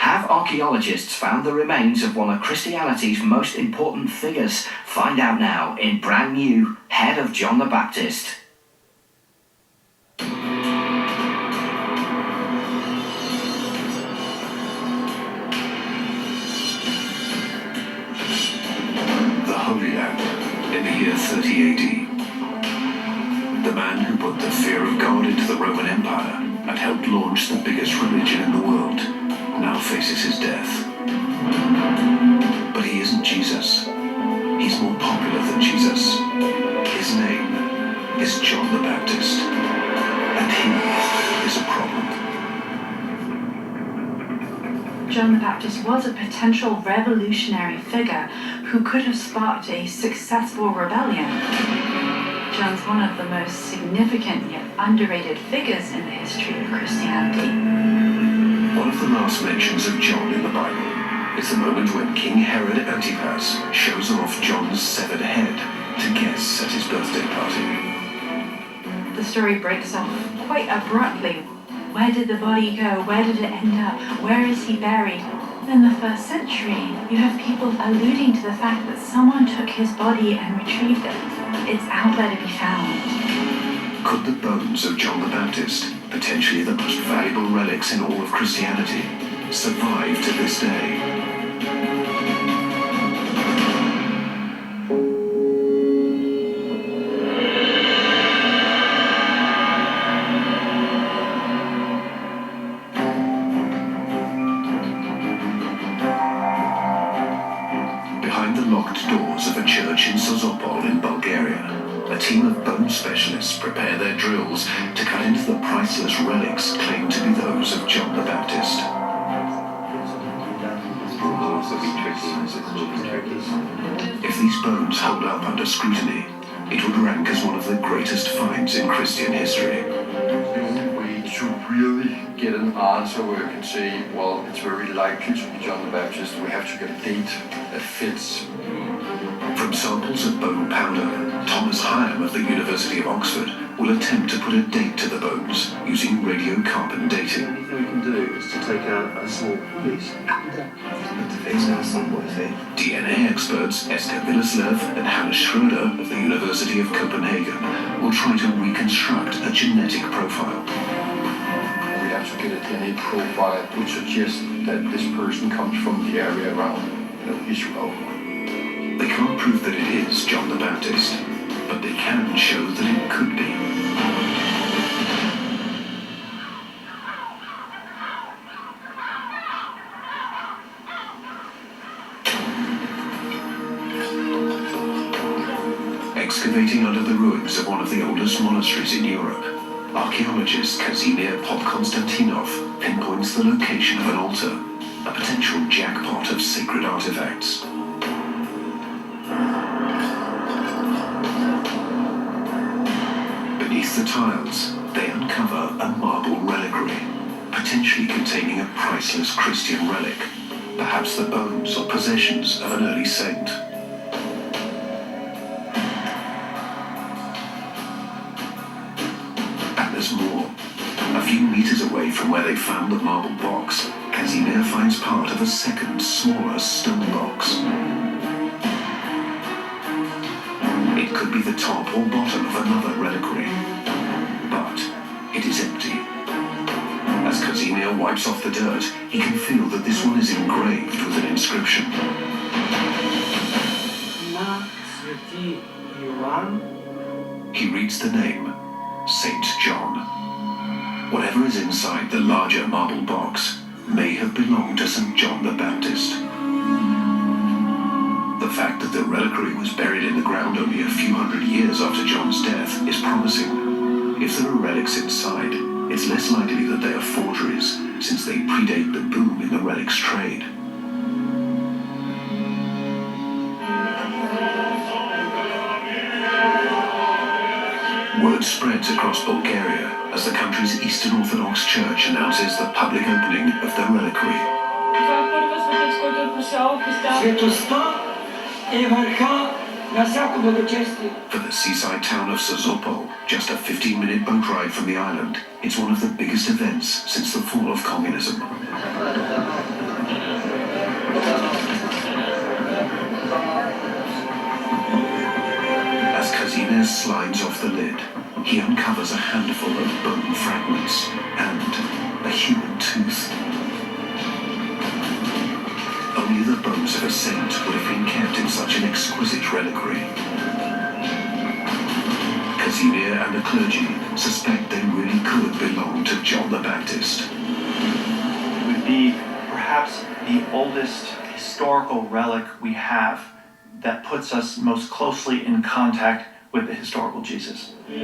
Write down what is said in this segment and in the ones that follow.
Have archaeologists found the remains of one of Christianity's most important figures? Find out now in brand new Head of John the Baptist. The Holy Land, in the year 30 AD. The man who put the fear of God into the Roman Empire and helped launch the biggest religion in the world now faces his death. But he isn't Jesus. He's more popular than Jesus. His name is John the Baptist. And he is a problem. John the Baptist was a potential revolutionary figure who could have sparked a successful rebellion. John's one of the most significant yet underrated figures in the history of Christianity. One of the last mentions of John in the Bible is the moment when King Herod Antipas shows off John's severed head to guests at his birthday party. The story breaks off quite abruptly. Where did the body go? Where did it end up? Where is he buried? In the first century, you have people alluding to the fact that someone took his body and retrieved it. It's out there to be found. Could the bones of John the Baptist, potentially the most valuable relics in all of Christianity, survive to this day? Behind the locked doors of a church in Sozopol in Bulgaria, a team of bone specialists prepare their drills to cut into the priceless relics claimed to be those of John the Baptist. If these bones hold up under scrutiny, it would rank as one of the greatest finds in Christian history. To really get an answer where we can say, well, it's very likely to be John the Baptist, we have to get a date that fits. From samples of bone powder, Thomas Higham of the University of Oxford will attempt to put a date to the bones using radiocarbon dating. Anything we can do is to take out a small piece. DNA experts Esther Villesløv and Hannes Schröder of the University of Copenhagen will try to reconstruct a genetic profile. We have to get a DNA profile that would suggest that this person comes from the area around Israel. They can't prove that it is John the Baptist, but they can show that it could be. Excavating under the ruins of one of the oldest monasteries in Europe, archaeologist Kazimir Podkonstantinov pinpoints the location of an altar, a potential jackpot of sacred artifacts. Beneath the tiles, they uncover a marble reliquary, potentially containing a priceless Christian relic, perhaps the bones or possessions of an early saint. And there's more. A few meters away from where they found the marble box, Kazimir finds part of a second, smaller stone box. It could be the top or bottom of another reliquary, but it is empty. As Kazimir wipes off the dirt, he can feel that this one is engraved with an inscription. He reads the name, Saint John. Whatever is inside the larger marble box may have belonged to St. John the Baptist. The fact that the reliquary was buried in the ground only a few hundred years after John's death is promising. If there are relics inside, it's less likely that they are forgeries, since they predate the boom in the relics trade. Word spreads across Bulgaria as the country's Eastern Orthodox Church announces the public opening of the reliquary. For the seaside town of Sozopol, just a 15-minute boat ride from the island, it's one of the biggest events since the fall of communism. slides off the lid, he uncovers a handful of bone fragments and a human tooth. Only the bones of a saint would have been kept in such an exquisite reliquary. Casimir and the clergy suspect they really could belong to John the Baptist. It would be perhaps the oldest historical relic we have that puts us most closely in contact with the historical Jesus. To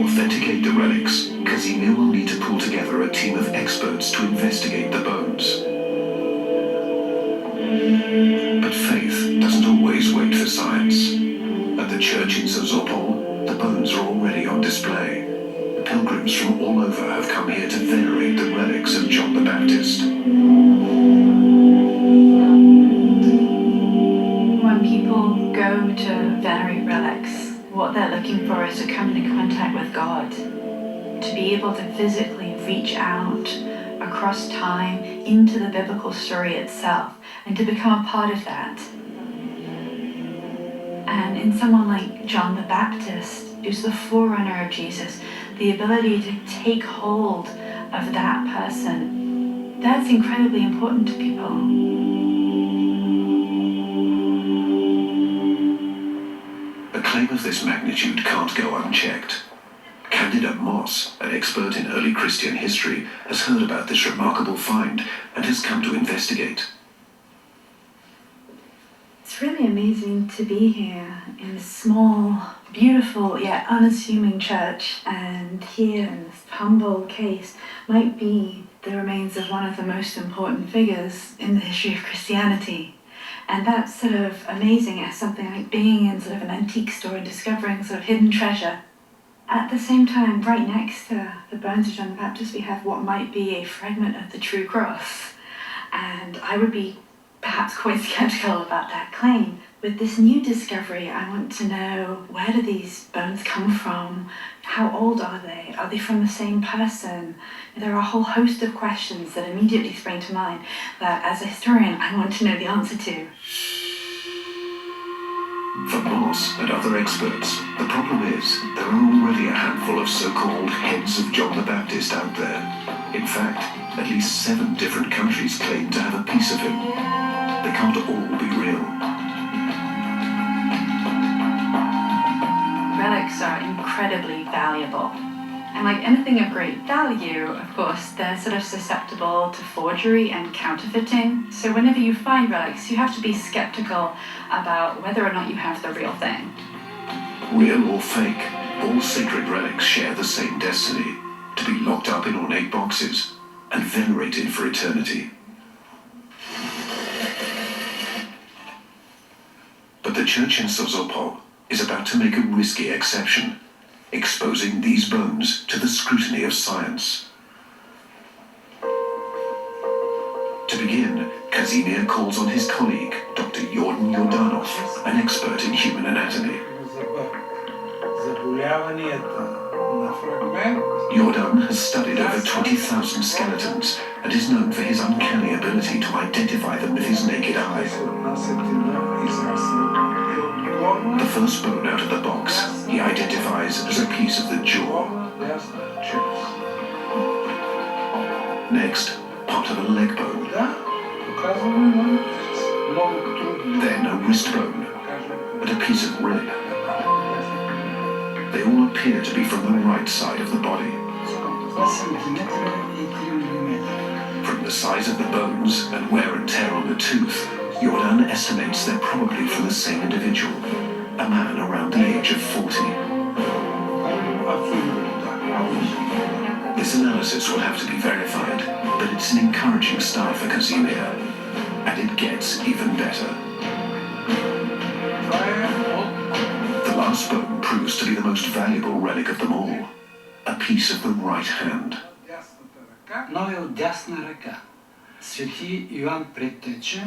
authenticate the relics, Casimir will need to pull together a team of experts to investigate the bones. But faith doesn't always wait for science. At the church in Sozopol, the bones are already on display. Pilgrims from all over have come here to venerate the relics of John the Baptist. When people go to venerate relics, what they're looking for is to come into contact with God, to be able to physically reach out across time into the biblical story itself and to become a part of that. And in someone like John the Baptist, who's the forerunner of Jesus, the ability to take hold of that person, that's incredibly important to people. A claim of this magnitude can't go unchecked. Candida Moss, an expert in early Christian history, has heard about this remarkable find and has come to investigate. It's really amazing to be here in this small, beautiful yet unassuming church, and here in this humble case might be the remains of one of the most important figures in the history of Christianity. And that's sort of amazing as something like being in sort of an antique store and discovering sort of hidden treasure. At the same time, right next to the bones of John the Baptist, we have what might be a fragment of the true cross. And I would be perhaps quite skeptical about that claim. With this new discovery, I want to know, where do these bones come from? How old are they? Are they from the same person? There are a whole host of questions that immediately spring to mind that, as a historian, I want to know the answer to. For Moss and other experts, the problem is there are already a handful of so-called heads of John the Baptist out there. In fact, at least 7 different countries claim to have a piece of him. They can't all be real. Relics are incredibly valuable. And like anything of great value, of course, they're sort of susceptible to forgery and counterfeiting. So whenever you find relics, you have to be skeptical about whether or not you have the real thing. Real or fake, all sacred relics share the same destiny, to be locked up in ornate boxes and venerated for eternity. But the church in Sozopol is about to make a risky exception, exposing these bones to the scrutiny of science. To begin, Casimir calls on his colleague, Dr. Jordan Jordanov, an expert in human anatomy. Jordan has studied over 20,000 skeletons and is known for his uncanny ability to identify them with his naked eye. The first bone out of the box he identifies as a piece of the jaw. Next, part of a leg bone. Then a wrist bone and a piece of rib. They all appear to be from the right side of the body. From the size of the bones and wear and tear on the tooth, Jordan estimates they're probably from the same individual, a man around the age of 40. This analysis will have to be verified, but it's an encouraging start for Casimir, and it gets even better. The last bone proves to be the most valuable relic of them all, a piece of the right hand. Новия от дясна ръка, свети Йоан Предтеча,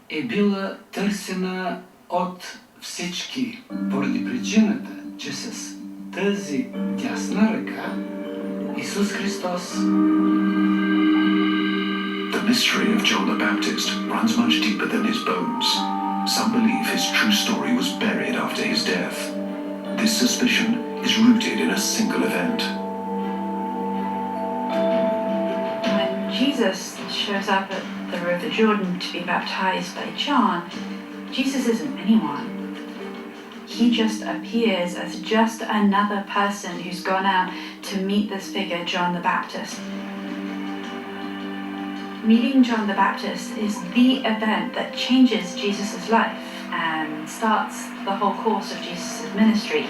е била търсена от всички, поради причината, че с тази дясна ръка Исус Христос. The mystery of John the Baptist runs much deeper than his bones. Some believe his true story was buried after his death. This suspicion is rooted in a single event. When Jesus shows up at the River Jordan to be baptized by John, Jesus isn't anyone. He just appears as just another person who's gone out to meet this figure, John the Baptist. Meeting John the Baptist is the event that changes Jesus' life and starts the whole course of Jesus' ministry.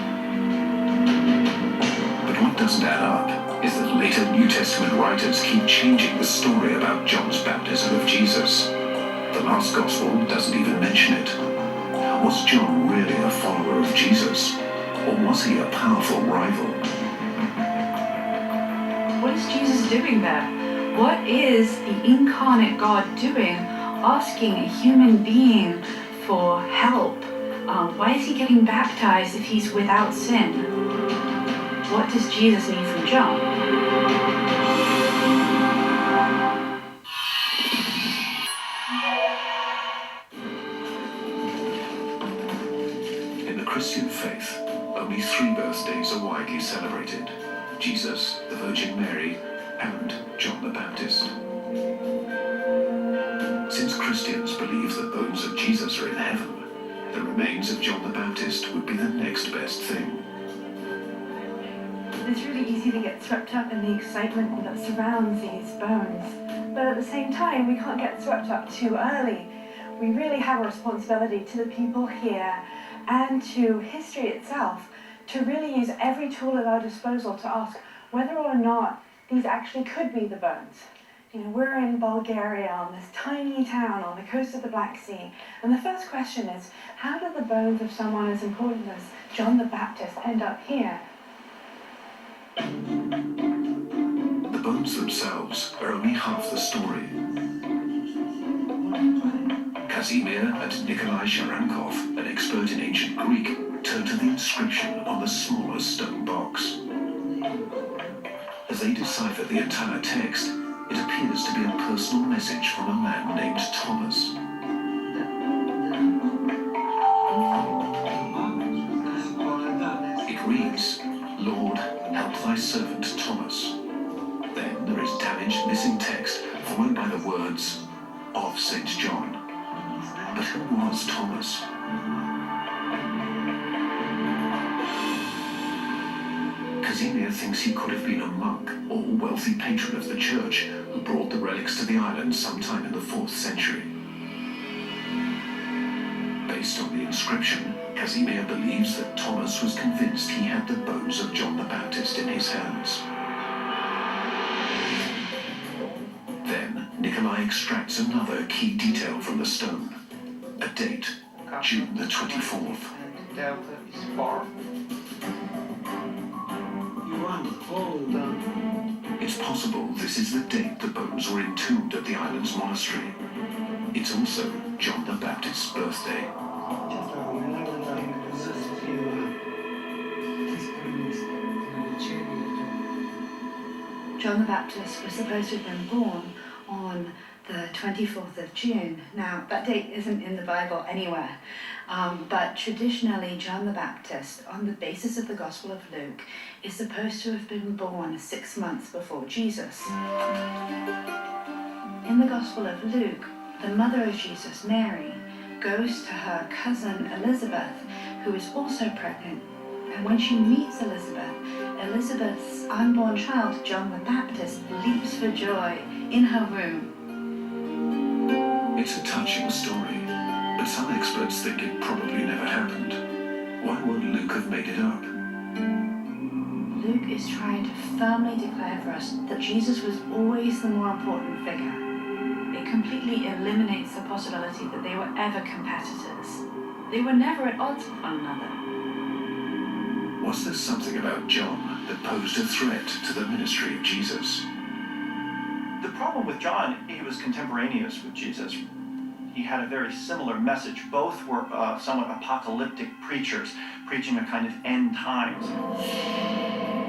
But what doesn't add up is that later New Testament writers keep changing the story about John's baptism of Jesus. The last gospel doesn't even mention it. Was John really a follower of Jesus? Or was he a powerful rival? What is Jesus doing there? What is the incarnate God doing, asking a human being for help? Why is he getting baptized if he's without sin? What does Jesus need from John? In the Christian faith, only 3 birthdays are widely celebrated: Jesus, the Virgin Mary, and John the Baptist. Since Christians believe the bones of Jesus are in heaven, the remains of John the Baptist would be the next best thing. It's really easy to get swept up in the excitement that surrounds these bones. But at the same time, we can't get swept up too early. We really have a responsibility to the people here and to history itself to really use every tool at our disposal to ask whether or not these actually could be the bones. You know, we're in Bulgaria, on this tiny town on the coast of the Black Sea, and the first question is, how did the bones of someone as important as John the Baptist end up here? The bones themselves are only half the story. Casimir and Nikolai Sharankov, an expert in ancient Greek, turned to the inscription on the smaller stone box. As they decipher the entire text, it appears to be a personal message from a man named Thomas. It reads, "Lord, help thy servant Thomas." Then there is damaged missing text, followed by the words, "of St. John." But who was Thomas? Casimir thinks he could have been a monk or wealthy patron of the church who brought the relics to the island sometime in the 4th century. Based on the inscription, Casimir believes that Thomas was convinced he had the bones of John the Baptist in his hands. Then, Nikolai extracts another key detail from the stone. A date, June the 24th. Delta is far. Hold on. It's possible this is the date the bones were entombed at the island's monastery. It's also John the Baptist's birthday. John the Baptist was supposed to have been born on the 24th of June. Now, that date isn't in the Bible anywhere, but traditionally John the Baptist, on the basis of the Gospel of Luke, is supposed to have been born 6 months before Jesus. In the Gospel of Luke, the mother of Jesus, Mary, goes to her cousin Elizabeth, who is also pregnant, and when she meets Elizabeth, Elizabeth's unborn child, John the Baptist, leaps for joy in her womb. It's a touching story, but some experts think it probably never happened. Why would Luke have made it up? Luke is trying to firmly declare for us that Jesus was always the more important figure. It completely eliminates the possibility that they were ever competitors. They were never at odds with one another. Was there something about John that posed a threat to the ministry of Jesus? The problem with John, he was contemporaneous with Jesus. He had a very similar message. Both were somewhat apocalyptic preachers, preaching a kind of end times.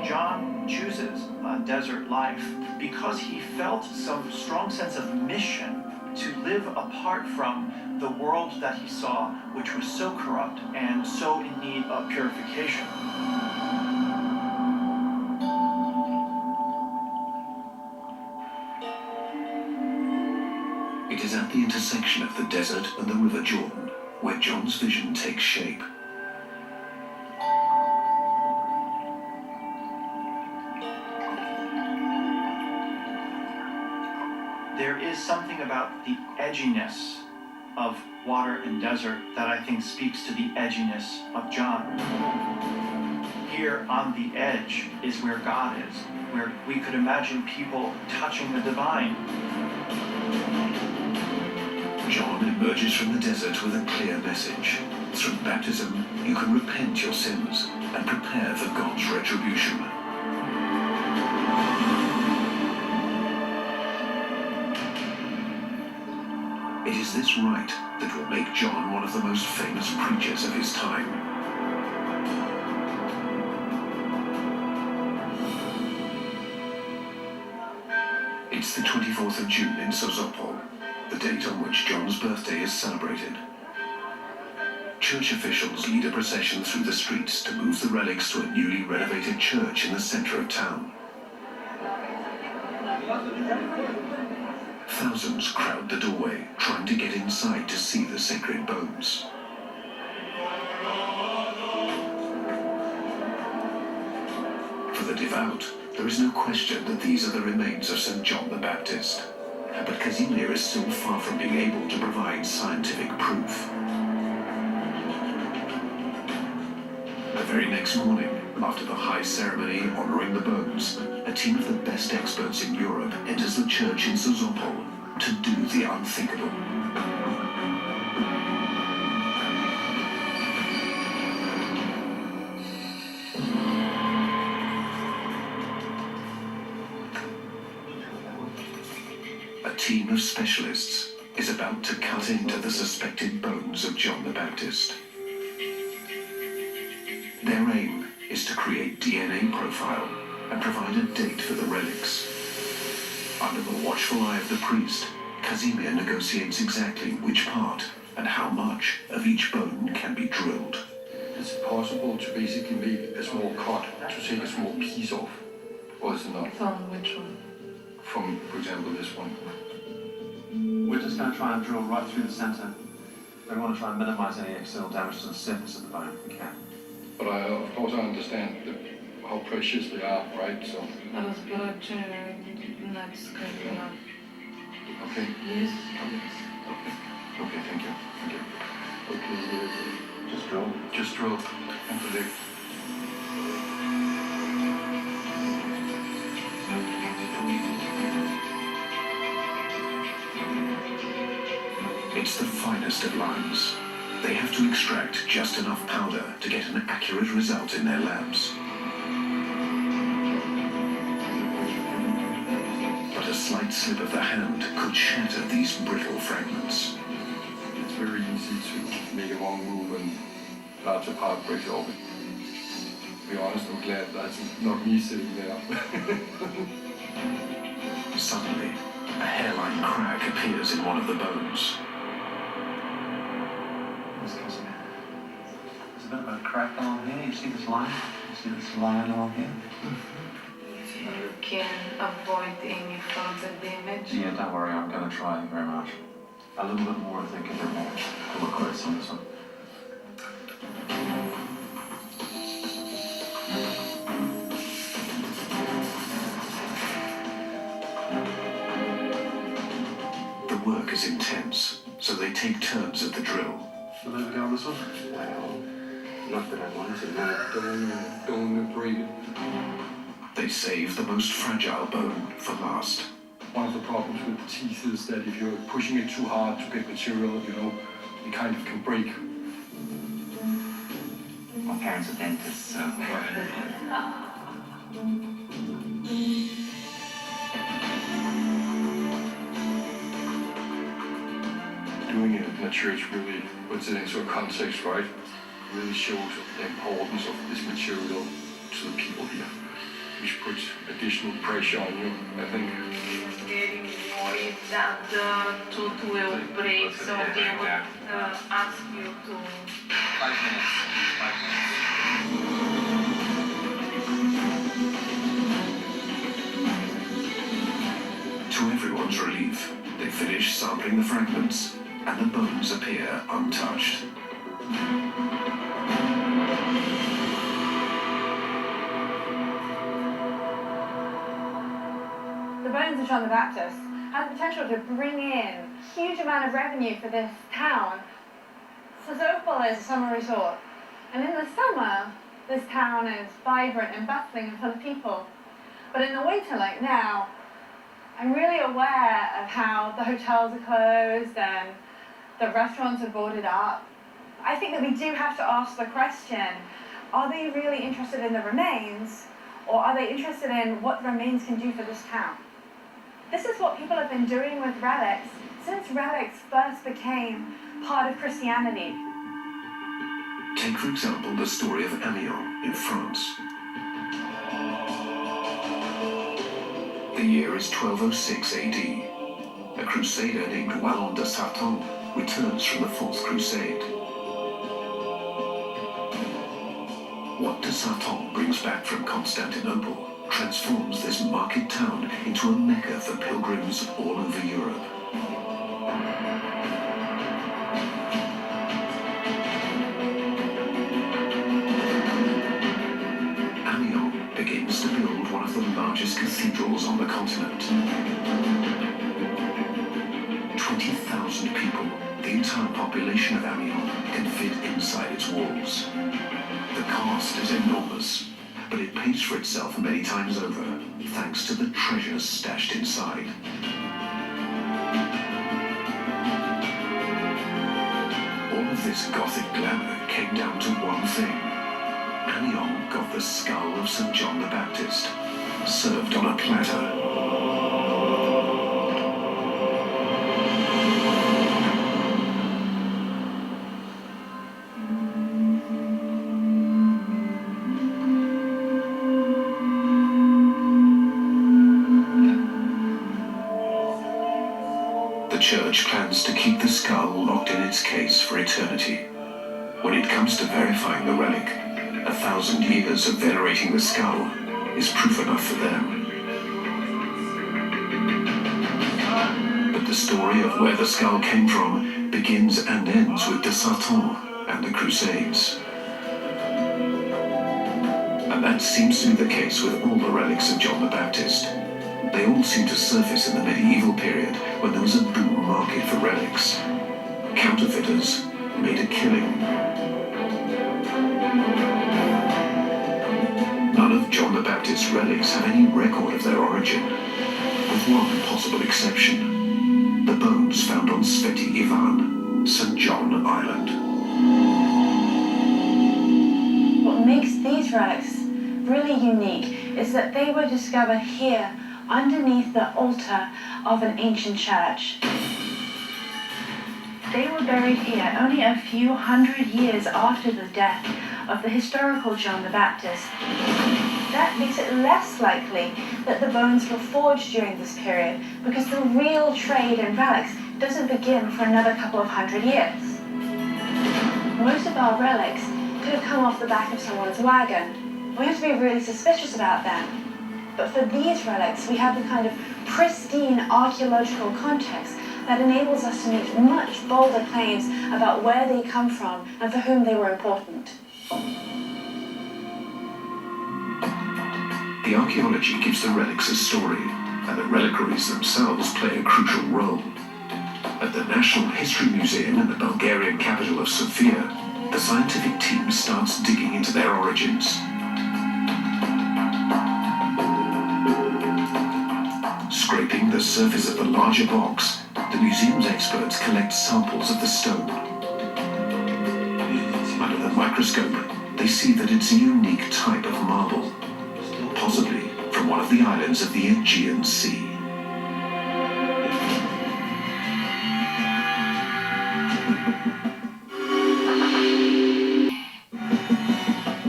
John chooses desert life because he felt some strong sense of mission to live apart from the world that he saw, which was so corrupt and so in need of purification. It is at the intersection of the desert and the River Jordan where John's vision takes shape. There is something about the edginess of water and desert that I think speaks to the edginess of John. Here on the edge is where God is, where we could imagine people touching the divine. John emerges from the desert with a clear message. Through baptism, you can repent your sins and prepare for God's retribution. It is this rite that will make John one of the most famous preachers of his time. It's the 24th of June in Sozopol, the date on which John's birthday is celebrated. Church officials lead a procession through the streets to move the relics to a newly renovated church in the center of town. Thousands crowd the doorway, trying to get inside to see the sacred bones. For the devout, there is no question that these are the remains of St. John the Baptist. But Kazimir is still far from being able to provide scientific proof. The very next morning, after the high ceremony honoring the bones, a team of the best experts in Europe enters the church in Sozopol to do the unthinkable. A team of specialists is about to cut into the suspected bones of John the Baptist. Their aim is to create DNA profile and provide a date for the relics. Under the watchful eye of the priest, Kazimir negotiates exactly which part and how much of each bone can be drilled. It's possible to basically make a small cut, to take a small piece off, or is it not? From which one? From, for example, this one. We're just going to try and drill right through the centre. We want to try and minimise any external damage to the surface of the bone if we can. But of course I understand how precious they are, right? So. Rozbroczy nad skarbem. Okay. Yes. Okay, thank you. Thank you. Okay, Just drill. just drill and predict. It's the finest of lines. They have to extract just enough powder to get an accurate result in their labs. But a slight slip of the hand could shatter these brittle fragments. It's very easy to make a wrong move and larger part breaks open. To be honest, I'm glad that's not me sitting there. Suddenly, a hairline crack appears in one of the bones. There's a bit of a crack along here. You see this line? You see this line along here? You can avoid any further damage. Yeah, don't worry. I'm going to try very much. A little bit more, I think, a bit more. We'll look close on this one. The work is intense, so they take turns at the drill. Should we go on this one? Well, not that I want to, no. Don't break it. They save the most fragile bone for last. One of the problems with the teeth is that if you're pushing it too hard to get material, it kind of can break. My parents are dentists, so... Doing it in a church really puts it into a context, right? Really shows the importance of this material to the people here. which puts additional pressure on you, I think. To break, so they would ask you to. 5 minutes. 5 minutes. To everyone's relief, they finish sampling the fragments, and the bones appear untouched. The bones of John the Baptist had the potential to bring in a huge amount of revenue for this town. Sozopol is a summer resort, and in the summer, this town is vibrant and bustling and full of people. But in the winter, like now, I'm really aware of how the hotels are closed and the restaurants are boarded up. I think that we do have to ask the question, are they really interested in the remains, or are they interested in what the remains can do for this town? This is what people have been doing with relics since relics first became part of Christianity. Take, for example, the story of Amiens in France. The year is 1206 AD. A crusader named Wallon de Sartène returns from the Fourth Crusade. What de Sartène brings back from Constantinople transforms this market town into a mecca for pilgrims all over Europe. Amiens begins to build one of the largest cathedrals on the continent. 20,000 people, the entire population of Amiens, can fit inside its walls. The cost is enormous, but it pays for itself many times over, thanks to the treasures stashed inside. All of this Gothic glamour came down to one thing. Amiens got the skull of St. John the Baptist, served on a platter. The church plans to keep the skull locked in its case for eternity. When it comes to verifying the relic, 1,000 years of venerating the skull is proof enough for them. But the story of where the skull came from begins and ends with de Sartène and the Crusades. And that seems to be the case with all the relics of John the Baptist. They all seem to surface in the medieval period when there was a boom market for relics. Counterfeiters made a killing. None of John the Baptist's relics have any record of their origin, with one possible exception: the bones found on Sveti Ivan, St. John Island. What makes these relics really unique is that they were discovered here underneath the altar of an ancient church. They were buried here only a few hundred years after the death of the historical John the Baptist. That makes it less likely that the bones were forged during this period, because the real trade in relics doesn't begin for another couple of hundred years. Most of our relics could have come off the back of someone's wagon. We have to be really suspicious about them. But for these relics, we have the kind of pristine archaeological context that enables us to make much bolder claims about where they come from and for whom they were important. The archaeology gives the relics a story, and the reliquaries themselves play a crucial role. At the National History Museum in the Bulgarian capital of Sofia, the scientific team starts digging into their origins. Scraping the surface of the larger box, the museum's experts collect samples of the stone. Under the microscope, they see that it's a unique type of marble, possibly from one of the islands of the Aegean Sea.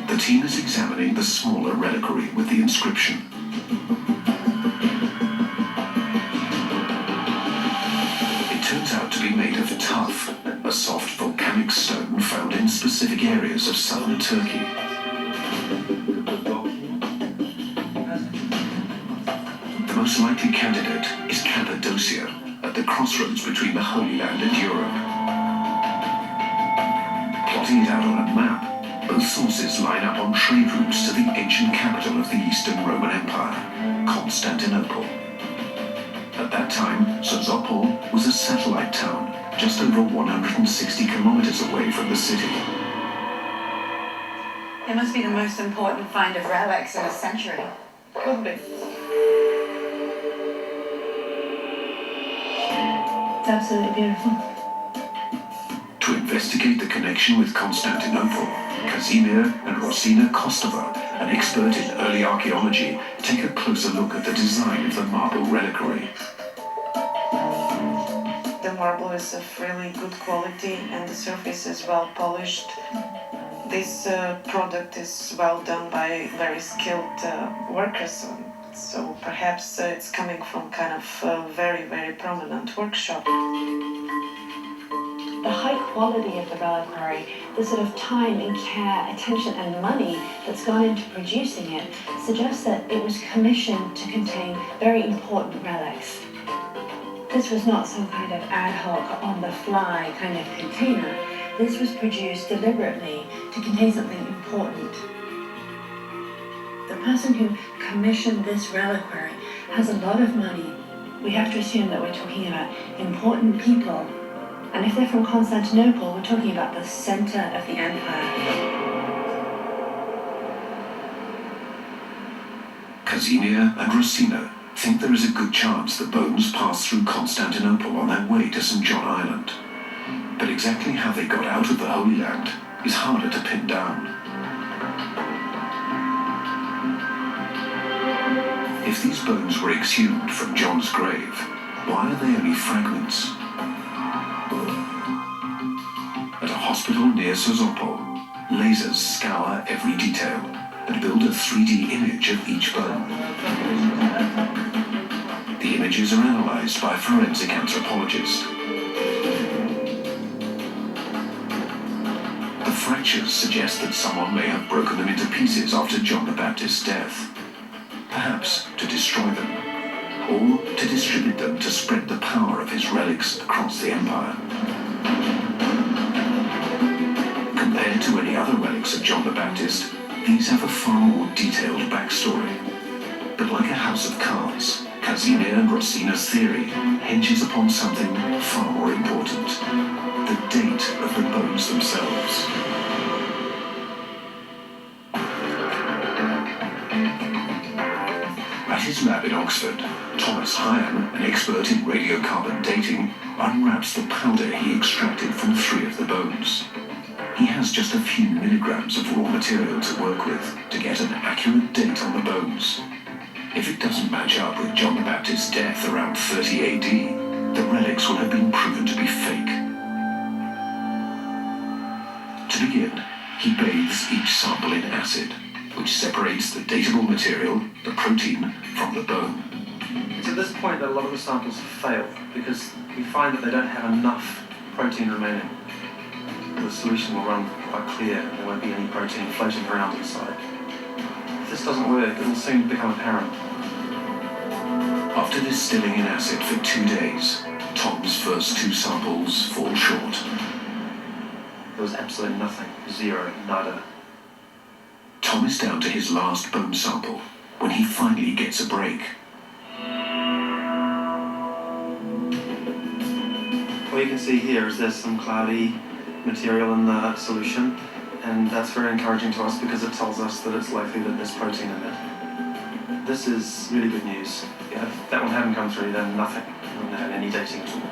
The team is examining the small smaller reliquary with the inscription. It turns out to be made of tuff, a soft volcanic stone found in specific areas of southern Turkey. The most likely candidate is Cappadocia, at the crossroads between the Holy Land and Europe. Plotting it out on a map, both sources line up on trade routes to the ancient capital of the Eastern Roman Empire, Constantinople. At that time, Sozopol was a satellite town, just over 160 kilometers away from the city. It must be the most important find of relics in a century. Could be. It's absolutely beautiful. To investigate the connection with Constantinople, Kazimir and Rosina Kostova, an expert in early archaeology, take a closer look at the design of the marble reliquary. The marble is of really good quality and the surface is well polished. This product is well done by very skilled workers, so perhaps it's coming from kind of very, very prominent workshop. The high quality of the reliquary, the sort of time and care, attention and money that's gone into producing it suggests that it was commissioned to contain very important relics. This was not some kind of ad hoc, on-the-fly kind of container. This was produced deliberately to contain something important. The person who commissioned this reliquary has a lot of money. We have to assume that we're talking about important people. And if they're from Constantinople, we're talking about the center of the empire. Kazimir and Rosina think there is a good chance the bones passed through Constantinople on their way to St. John Island. But exactly how they got out of the Holy Land is harder to pin down. If these bones were exhumed from John's grave, why are they only fragments? At a hospital near Sozopol, lasers scour every detail and build a 3D image of each bone. The images are analyzed by a forensic anthropologist. The fractures suggest that someone may have broken them into pieces after John the Baptist's death, perhaps to destroy them, or to distribute them to spread the power of his relics across the empire. Compared to any other relics of John the Baptist, these have a far more detailed backstory. But like a house of cards, Kazimir and Rosina's theory hinges upon something far more important: the date of the bones themselves. At his lab in Oxford, Thomas Hyan, an expert in radiocarbon dating, unwraps the powder he extracted from 3 of the bones. He has just a few milligrams of raw material to work with to get an accurate date on the bones. If it doesn't match up with John the Baptist's death around 30 AD, the relics will have been proven to be fake. To begin, he bathes each sample in acid, which separates the dateable material, the protein, from the bone. It's at this point that a lot of the samples have failed because we find that they don't have enough protein remaining. The solution will run quite clear and there won't be any protein floating around inside. If this doesn't work, it will soon become apparent. After distilling in acid for 2 days, Tom's first 2 samples fall short. There was absolutely nothing. Zero. Nada. Tom is down to his last bone sample when he finally gets a break. What you can see here is there's some cloudy material in the solution, and that's very encouraging to us because it tells us that it's likely that there's protein in it. This is really good news. If that one hadn't come through, then nothing. We wouldn't have any dating at all.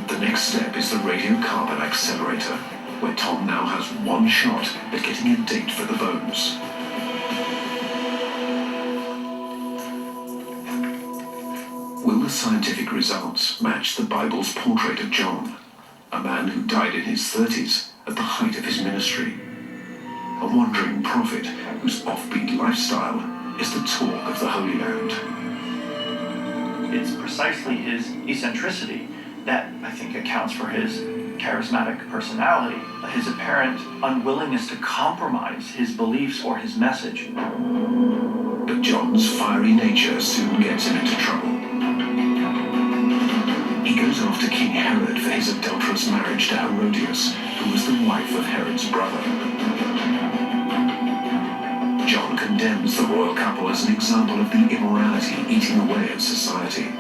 The next step is the radiocarbon accelerator, where Tom now has 1 shot at getting a date for the bones. Will the scientific results match the Bible's portrait of John, a man who died in his 30s at the height of his ministry? a wandering prophet whose offbeat lifestyle is the talk of the Holy Land. It's precisely his eccentricity that I think accounts for his charismatic personality, his apparent unwillingness to compromise his beliefs or his message. But John's fiery nature soon gets him into trouble. He goes after King Herod for his adulterous marriage to Herodias, who was the wife of Herod's brother. John condemns the royal couple as an example of the immorality eating away at society.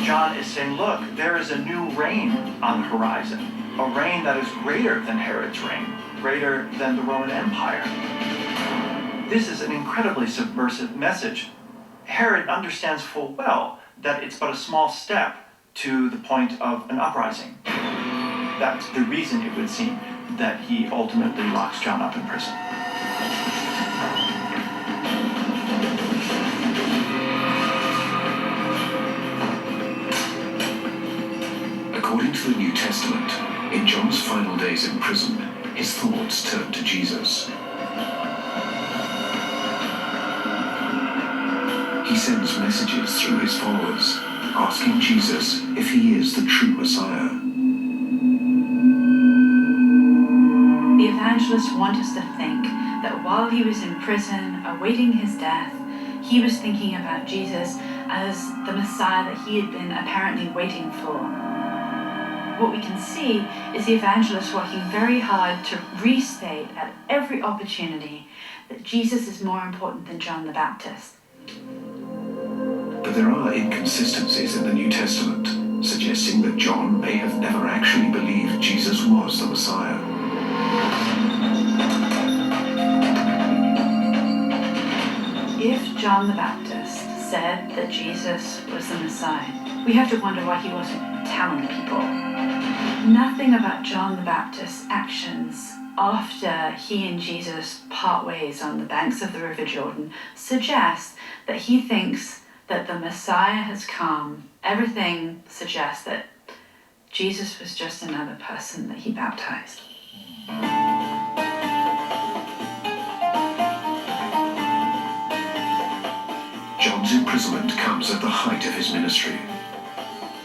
John is saying, look, there is a new reign on the horizon, a reign that is greater than Herod's reign, greater than the Roman Empire. This is an incredibly subversive message. Herod understands full well that it's but a small step to the point of an uprising. That's the reason, it would seem, that he ultimately locks John up in prison. According to the New Testament, in John's final days in prison, his thoughts turn to Jesus. He sends messages through his followers, asking Jesus if he is the true Messiah. The evangelists want us to think that while he was in prison, awaiting his death, he was thinking about Jesus as the Messiah that he had been apparently waiting for. What we can see is the evangelists working very hard to restate at every opportunity that Jesus is more important than John the Baptist. But there are inconsistencies in the New Testament, suggesting that John may have never actually believed Jesus was the Messiah. If John the Baptist said that Jesus was the Messiah, we have to wonder why he wasn't telling people. Nothing about John the Baptist's actions after he and Jesus part ways on the banks of the River Jordan suggests that he thinks that the Messiah has come. Everything suggests that Jesus was just another person that he baptized. John's imprisonment comes at the height of his ministry.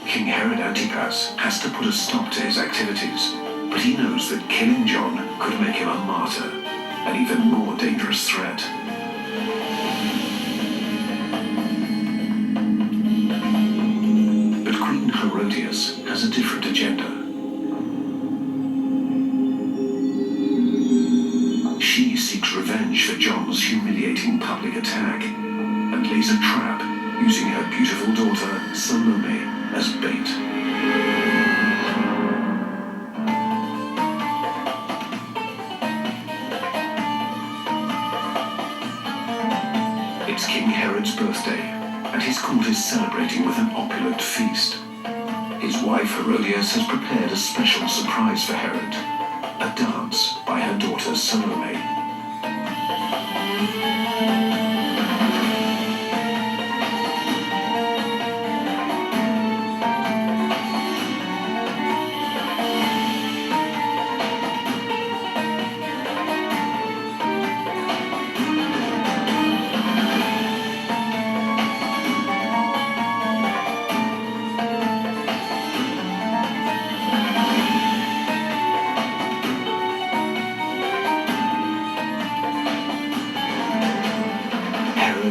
King Herod Antipas has to put a stop to his activities, but he knows that killing John could make him a martyr, an even more dangerous threat. But Queen Herodias has a different agenda. She seeks revenge for John's humiliating public attack and lays a trap using her beautiful daughter Salome as bait. It's King Herod's birthday, and his court is celebrating with an opulent feast. His wife Herodias has prepared a special surprise for Herod, a dance by her daughter Salome.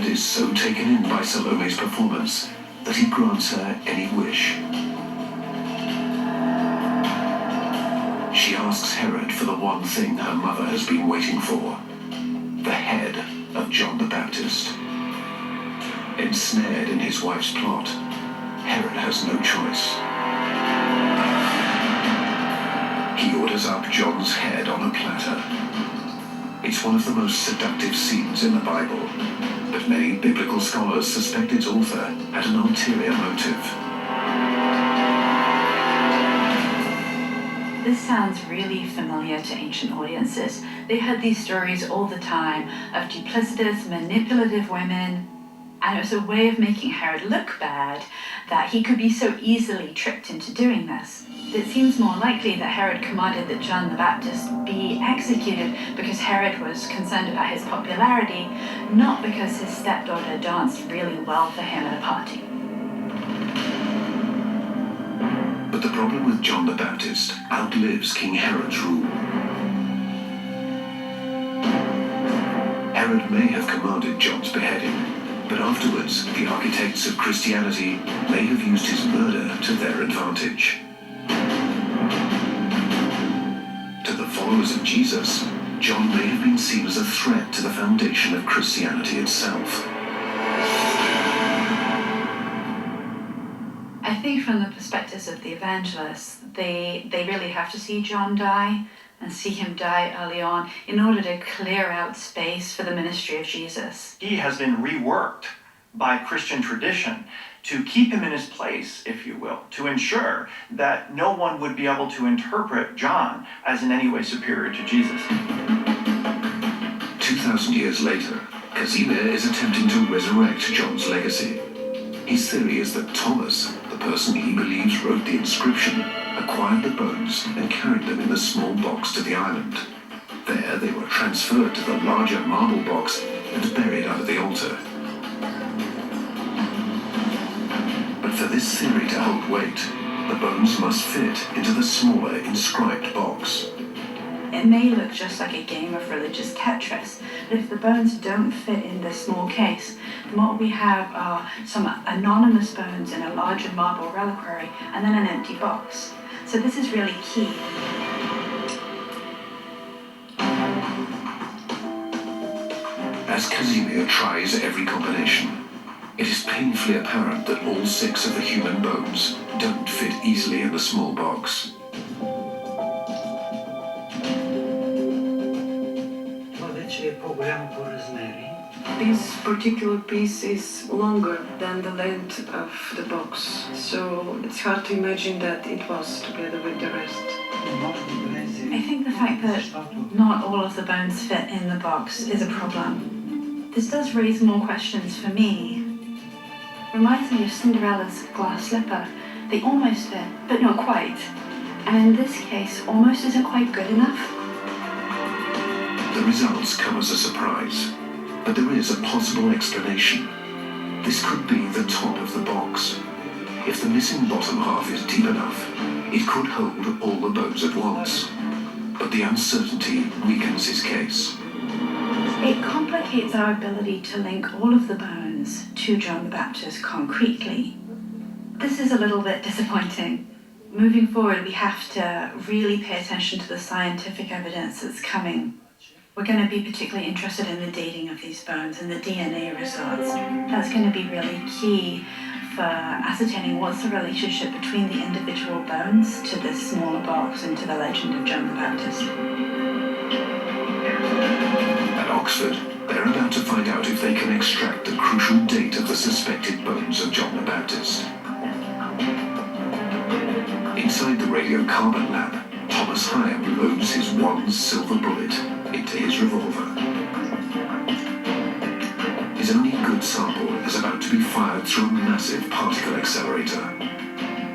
Is so taken in by Salome's performance that he grants her any wish. She asks Herod for the one thing her mother has been waiting for, the head of John the Baptist. Ensnared in his wife's plot, Herod has no choice. He orders up John's head on a platter. It's one of the most seductive scenes in the Bible, but many biblical scholars suspect its author had an ulterior motive. This sounds really familiar to ancient audiences. They heard these stories all the time of duplicitous, manipulative women And it was a way of making Herod look bad that he could be so easily tricked into doing this. It seems more likely that Herod commanded that John the Baptist be executed because Herod was concerned about his popularity, not because his stepdaughter danced really well for him at a party. But the problem with John the Baptist outlives King Herod's rule. Herod may have commanded John's beheading, but afterwards the architects of Christianity may have used his murder to their advantage. To the followers of Jesus, John may have been seen as a threat to the foundation of Christianity itself. I think from the perspectives of the evangelists, they really have to see John die and see him die early on in order to clear out space for the ministry of Jesus. He has been reworked by Christian tradition to keep him in his place, if you will, to ensure that no one would be able to interpret John as in any way superior to Jesus. 2,000 years later, Casimir is attempting to resurrect John's legacy. His theory is that Thomas, the person he believes wrote the inscription, acquired the bones and carried them in a small box to the island. There they were transferred to the larger marble box and buried under the altar. But for this theory to hold weight, the bones must fit into the smaller inscribed box. It may look just like a game of religious Tetris, but if the bones don't fit in this small case, then what we have are some anonymous bones in a larger marble reliquary and then an empty box. So this is really key. As Casimir tries every combination, it is painfully apparent that all 6 of the human bones don't fit easily in the small box. This particular piece is longer than the length of the box, so it's hard to imagine that it was together with the rest. I think the fact that not all of the bones fit in the box is a problem. This does raise more questions for me. Reminds me of Cinderella's glass slipper. They almost fit, but not quite. And in this case, almost isn't quite good enough. The results come as a surprise, but there is a possible explanation. This could be the top of the box. If the missing bottom half is deep enough, it could hold all the bones at once. But the uncertainty weakens his case. It complicates our ability to link all of the bones to John the Baptist concretely. This is a little bit disappointing. Moving forward, we have to really pay attention to the scientific evidence that's coming. We're going to be particularly interested in the dating of these bones and the DNA results. That's going to be really key for ascertaining what's the relationship between the individual bones to this smaller box and to the legend of John the Baptist. At Oxford, they're about to find out if they can extract the crucial date of the suspected bones of John the Baptist. Inside the radiocarbon lab, Thomas Higham loads his one silver bullet into his revolver. His only good sample is about to be fired through a massive particle accelerator.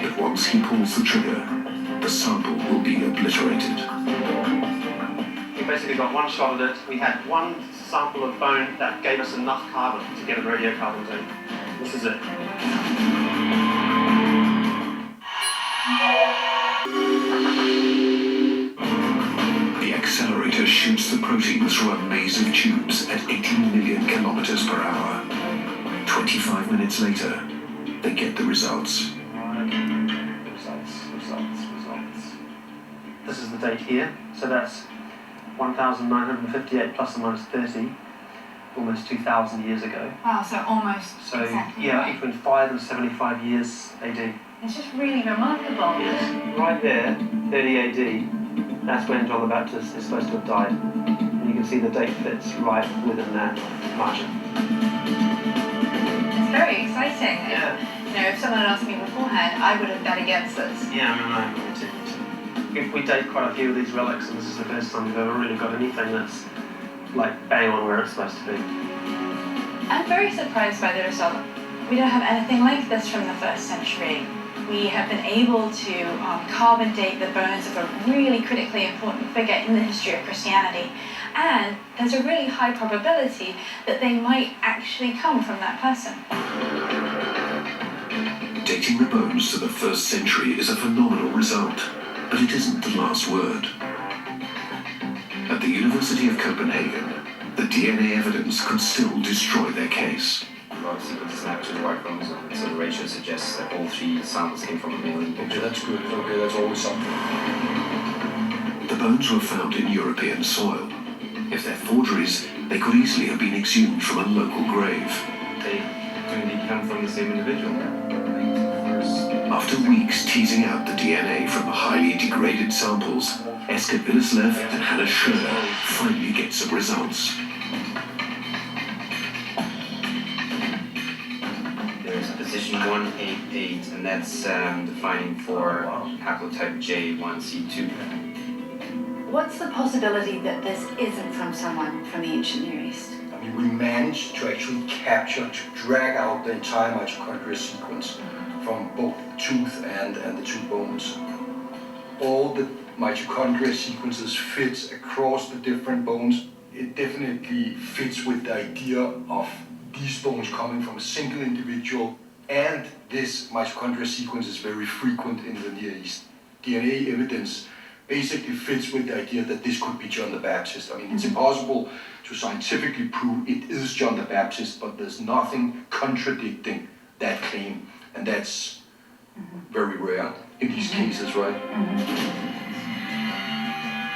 But once he pulls the trigger, the sample will be obliterated. We basically got one shot at it. We had one sample of bone that gave us enough carbon to get a radiocarbon date. This is it. The accelerator shoots the protein through a maze of tubes at 18 million kilometers per hour. 25 minutes later, they get the results. Results. This is the date here. So that's 1,958 plus or minus 30, almost 2,000 years ago. Wow, so almost So exactly yeah, right. between 5 and 75 years AD. It's just really remarkable. Yes, right there, 30 AD, that's when John the Baptist is supposed to have died. And you can see the date fits right within that margin. It's very exciting. Yeah. You know, if someone had asked me beforehand, I would have bet against this. Yeah, I mean, we date quite a few of these relics, and this is the first time we've ever really got anything that's like bang on where it's supposed to be. I'm very surprised by the result. We don't have anything like this from the 1st century. We have been able to carbon date the bones of a really critically important figure in the history of Christianity, and there's a really high probability that they might actually come from that person. Dating the bones to the 1st century is a phenomenal result, but it isn't the last word. At the University of Copenhagen, the DNA evidence could still destroy their case. A lot of sequences match with Y chromosome, so the ratio suggests that all 3 samples came from a male individual. Okay, that's good. Okay, that's always something. The bones were found in European soil. If they're forgeries, they could easily have been exhumed from a local grave. They do indeed come from the same individual. After weeks teasing out the DNA from highly degraded samples, Esker Willerslev and Hannah Schroeder finally get some results. There's position 188, and that's defining for haplotype J1C2. What's the possibility that this isn't from someone from the ancient Near East? I mean, we managed to actually capture, to drag out the entire mitochondria sequence from both the tooth and the 2 bones. All the mitochondria sequences fits across the different bones. It definitely fits with the idea of these bones coming from a single individual, and this mitochondria sequence is very frequent in the Near East. DNA evidence basically fits with the idea that this could be John the Baptist. I mean, it's impossible to scientifically prove it is John the Baptist, but there's nothing contradicting that claim, and that's very rare in these cases, right?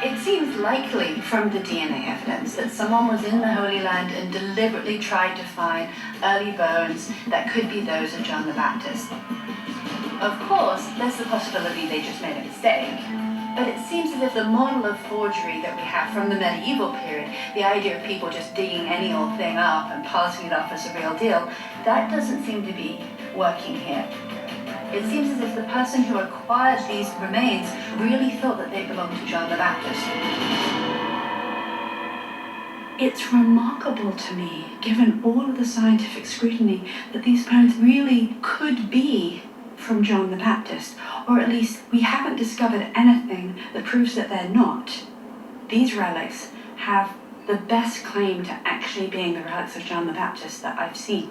It seems likely from the DNA evidence that someone was in the Holy Land and deliberately tried to find early bones that could be those of John the Baptist. Of course, there's the possibility they just made a mistake. But it seems as if the model of forgery that we have from the medieval period, the idea of people just digging any old thing up and passing it off as a real deal, that doesn't seem to be working here. It seems as if the person who acquired these remains really thought that they belonged to John the Baptist. It's remarkable to me, given all of the scientific scrutiny, that these bones really could be from John the Baptist, or at least we haven't discovered anything that proves that they're not. These relics have the best claim to actually being the relics of John the Baptist that I've seen.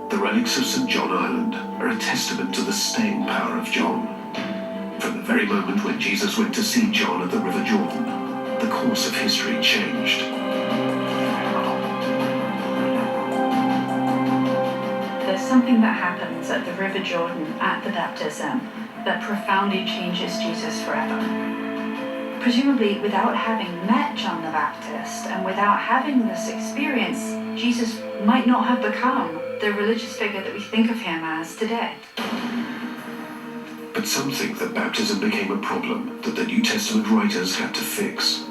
The relics of St. John Island are a testament to the staying power of John. From the very moment when Jesus went to see John at the River Jordan, the course of history changed. There's something that happens at the River Jordan at the baptism that profoundly changes Jesus forever. Presumably, without having met John the Baptist and without having this experience, Jesus might not have become the religious figure that we think of him as today. But some think that baptism became a problem that the New Testament writers had to fix.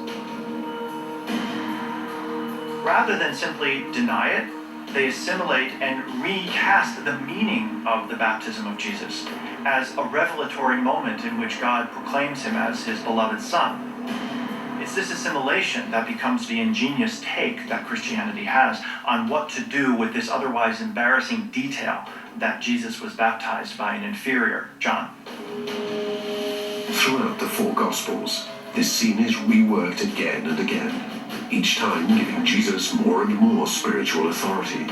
Rather than simply deny it, they assimilate and recast the meaning of the baptism of Jesus as a revelatory moment in which God proclaims him as his beloved Son. It's this assimilation that becomes the ingenious take that Christianity has on what to do with this otherwise embarrassing detail that Jesus was baptized by an inferior John. Throughout the 4 Gospels, this scene is reworked again and again, each time giving Jesus more and more spiritual authority.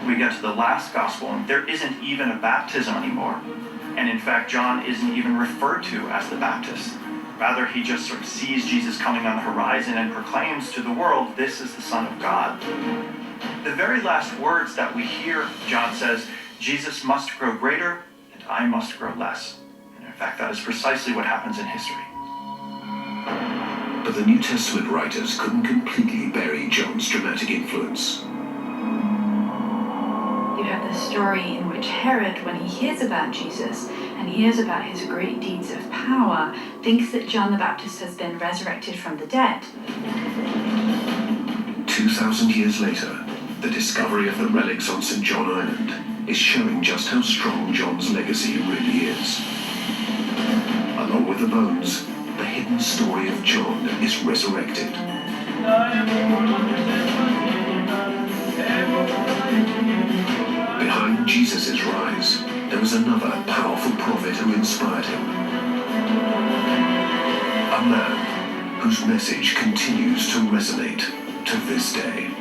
We get to the last Gospel, and there isn't even a baptism anymore. And in fact, John isn't even referred to as the Baptist. Rather, he just sort of sees Jesus coming on the horizon and proclaims to the world, this is the Son of God. The very last words that we hear, John says, Jesus must grow greater and I must grow less. And in fact, that is precisely what happens in history. But the New Testament writers couldn't completely bury John's dramatic influence. You have the story in which Herod, when he hears about Jesus and hears about his great deeds of power, thinks that John the Baptist has been resurrected from the dead. 2,000 years later, the discovery of the relics on St. John Island is showing just how strong John's legacy really is. Along with the bones, the hidden story of John is resurrected. Behind Jesus' rise, there was another powerful prophet who inspired him. A man whose message continues to resonate to this day.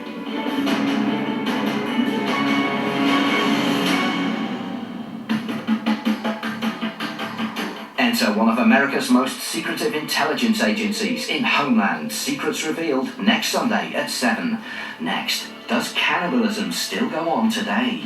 Enter one of America's most secretive intelligence agencies in Homeland. Secrets revealed next Sunday at 7. Next, does cannibalism still go on today?